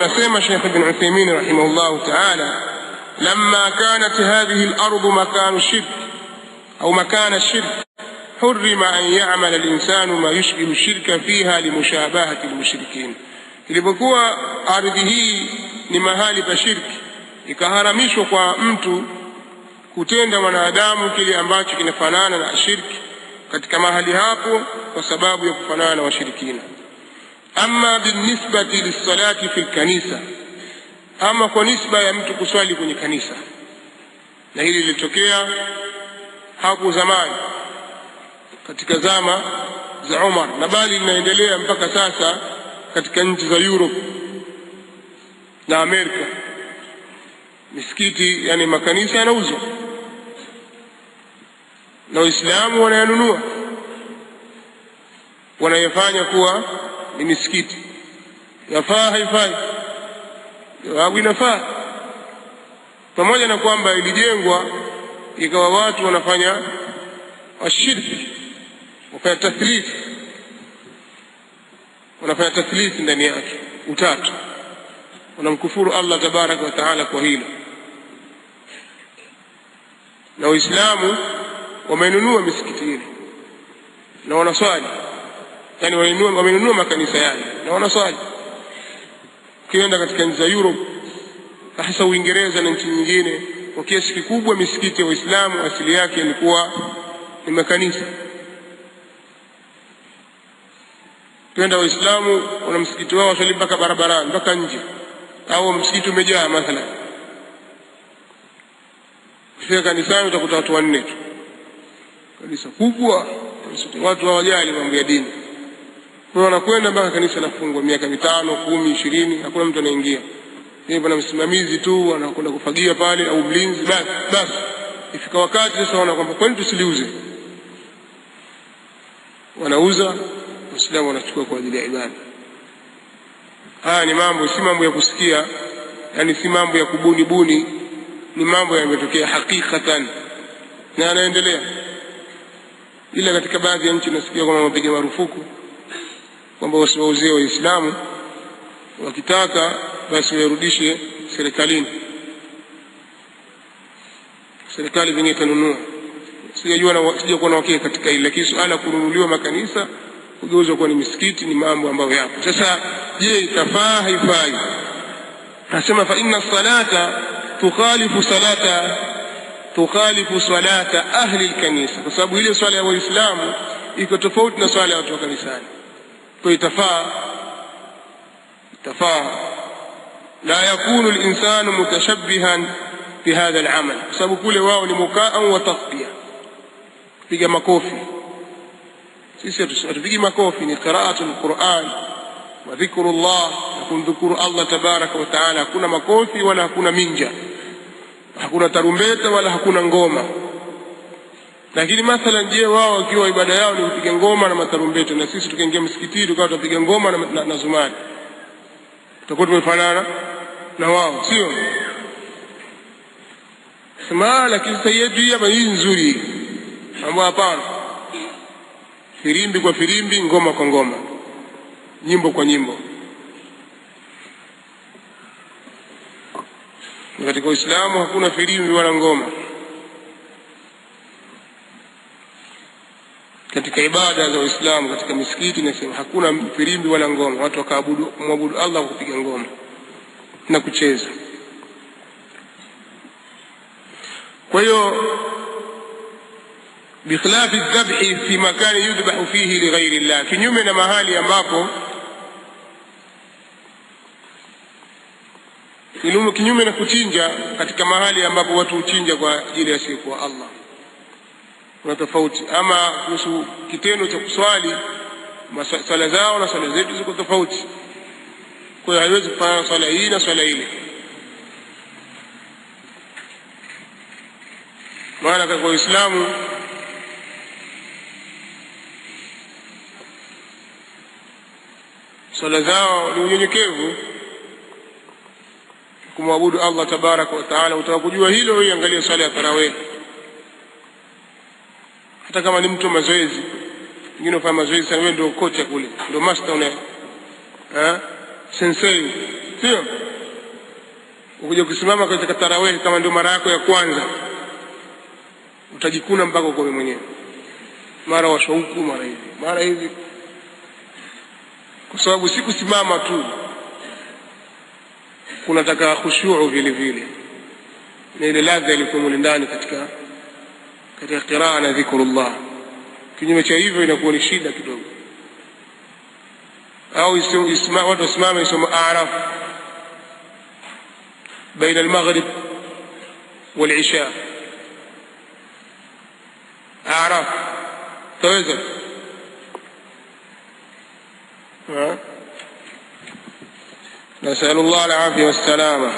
أسمى شيخ ابن عثيمين رحمه الله تعالى: لما كانت هذه الأرض مكان الشرك أو مكان الشرك حرم أن يعمل الإنسان ما يشبه الشرك فيها لمشابهة المشركين. ilipokuwa ardhi hii ni mahali pa shirki, ikaharamishwa kwa mtu kutenda mwanadamu kile ambacho kinafanana na shirki katika mahali hapo kwa sababu ya kufanana na washirikina. Amma binisbati lisalati fil kanisa, ama kwa nisba ya mtu kuswali kwenye kanisa, na hili lilitokea hapo zamani katika zama za Umar, na bali linaendelea mpaka sasa katika nchi za Europe na Amerika. Misikiti, yani makanisa, yanauzwa na Waislamu wanayanunua, wanayafanya kuwa ni misikiti. Yafaa haifai? Jawabu, inafaa, pamoja na kwamba ilijengwa ikawa watu wanafanya ashirki, wanafanya tathlith ndani yake, utatu, wanamkufuru Allah tabaraka wa taala kwa hilo. Na Waislamu wamenunua misikiti ile na wanaswali, yani wamenunua makanisa yale na wanaswali. Ukienda katika nchi za Europe, hasa Uingereza na nchi nyingine, kwa kiasi kikubwa misikiti ya Waislamu asili yake ilikuwa ni makanisa. Kwenda Waislamu wana msikiti wao, waswali mpaka barabarani, mpaka nje, au msikiti umejaa mathalan. Kufika kanisani utakuta watu wanne tu, kanisa kubwa, watu hawajali mambo ya dini. Kwa hiyo wanakwenda mpaka kanisa lafungwa miaka 5, 10, 20, hakuna mtu anaingia. Kuna msimamizi tu anakwenda kufagia pale au mlinzi, basi. Ifika wakati sasa wana kwamba kwani tusiliuze, wanauza, Waislamu wanachukua kwa ajili ya ibada. Haya ni mambo, si mambo ya kusikia, yani si mambo ya kubuni, ni mambo yametokea hakikatan na yanaendelea. Ila katika baadhi ya nchi nasikia kwamba wamepiga marufuku kwamba wasiwauzie Waislamu, wakitaka basi warudishe serikalini, serikali vingine itanunua. Sijakuwa na wakati katika ile, lakini suala kununuliwa makanisa kugeuzwa kuwa ni misikiti ni mambo ambayo yapo. Sasa je, itafaa haifai? Nasema fa inna salata tukhalifu salata ahli alkanisa, kwa sababu ile swala ya Waislamu iko tofauti na swala ya watu wa kanisani. Kwa itafaa la yakunu al-insanu mutashabbihan fi hadha al-amal, kwa sababu kule wao ni mukaa wa tasbih, kupiga makofi. Sisi hatupigi makofi, ni qira'atul Qur'an wa dhikrullah, na kumdhukuru Allah tabaraka wa taala. Hakuna makofi wala hakuna minja, hakuna tarumbeta wala hakuna ngoma. Lakini mathalan, je, wao wakiwa ibada yao ni kupiga ngoma na matarumbeta, na sisi tukaingia msikitini tukawa tupiga ngoma na zumari, tutakuwa tumefanana na wao, sio? Sema lakini sasa yetu hii nzuri, ambapo hapana, firimbi kwa firimbi, ngoma kwa ngoma, nyimbo kwa nyimbo. Katika Uislamu hakuna firimbi wala ngoma. Katika ibada za Uislamu katika misikiti nasema hakuna firimbi wala ngoma, watu wakaabudu Allah kwa kupiga ngoma na kucheza. Kwa hiyo bikhilafi dhabhi fi makani yudhbahu fihi lighairi llah, kinyume na mahali ambapo, kinyume na kuchinja katika mahali ambapo watu huchinja kwa ajili ya siku Allah, kuna tofauti. Ama kuhusu kitendo cha kuswali, swala zao na swala zetu ziko tofauti. Kwa hiyo haiwezi kufanana swala hii na swala ile. Maana kwa Uislamu swala zao ni unyenyekevu, kumwabudu Allah tabaraka wa taala. Utakujua hilo wewe, angalia swala ya tarawih. Hata kama ni mtu mazoezi, wengine ufanya mazoezi sana, wewe ndio kocha kule, ndio master, sensei, sio? Ukija kusimama katika tarawih kama ndio mara yako ya kwanza, utajikuna mpaka uko mwenyewe, mara washauku, mara hivi, kwa sababu si kusimama tu, kunataka khushu' vile vile, na ile ladha ilikuwa ndani katika qiraa na dhikrullah. Kinyume cha hivyo inakuwa ni shida kidogo. Au watu wasimame isoma A'raf baina al-maghrib wal-isha, A'raf taweza نسأل الله العافية والسلامة.